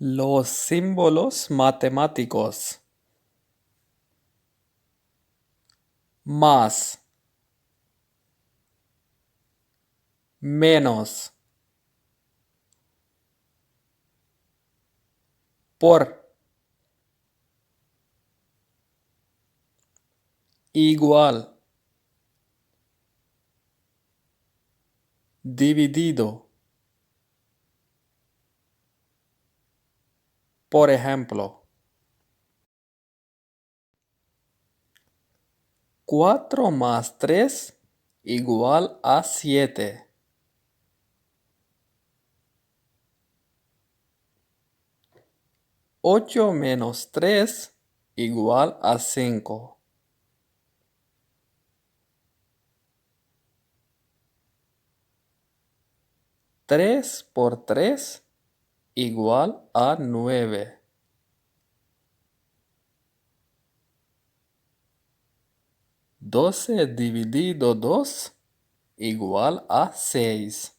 Los símbolos matemáticos: más, menos, por, igual, dividido. Por ejemplo, 4 más 3 igual a 7. 8 menos 3 igual a 5. 3 por 3 igual a 9. 12 dividido 2 igual a 6.